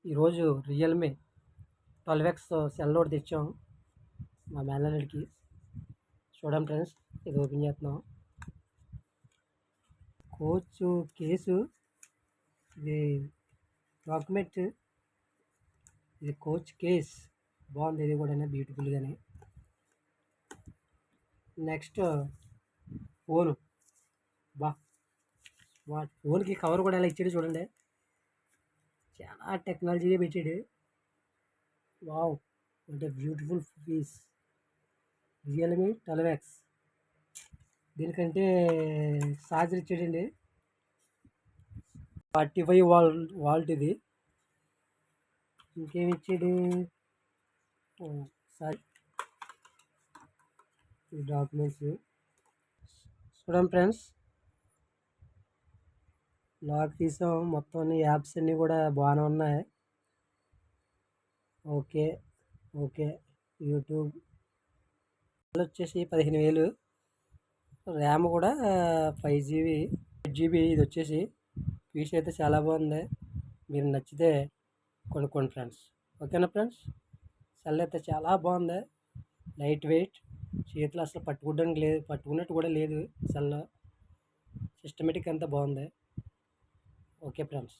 ఈరోజు Realme 12X cell ఒకటి తెచ్చాం మా మేనల్లుడికి. చూడండి ఫ్రెండ్స్, ఇది ఓపెన్ చేస్తున్నాం. కోచ్ కేసు, ఇది డాక్యుమెంట్, ఇది కోచ్ కేస్ బాగుంది. ఇది కూడా బ్యూటిఫుల్గానే. నెక్స్ట్ ఫోను, స్మార్ట్ ఫోన్కి కవర్ కూడా ఎలా ఇచ్చాడు చూడండి, చాలా టెక్నాలజీగా పెట్టాడు. వావ్, అంటే బ్యూటిఫుల్ పీస్. Realme 12X. దీనికంటే ఛార్జర్ ఇచ్చాడండి, 45 వాల్ట్ ఇది. ఇంకేమి ఇచ్చాడు, సారీ, ఈ డాక్యుమెంట్స్ చూడండి ఫ్రెండ్స్. లాక్ తీసాం, మొత్తం అన్ని యాప్స్ అన్నీ కూడా బాగానే ఉన్నాయి. Okay okay. యూట్యూబ్ వచ్చేసి 15,000. ర్యామ్ కూడా 5GB 8GB. ఇది వచ్చేసి పీస్ అయితే చాలా బాగుంది. మీరు నచ్చితే కొనుక్కోండి ఫ్రెండ్స్. ఓకేనా ఫ్రెండ్స్? సెల్ అయితే చాలా బాగుంది, లైట్ వెయిట్, చేతిలో అసలు పట్టుకోవడానికి లేదు, పట్టుకున్నట్టు కూడా లేదు. సెల్ సిస్టమేటిక్ అంతా బాగుంది. Okay friends.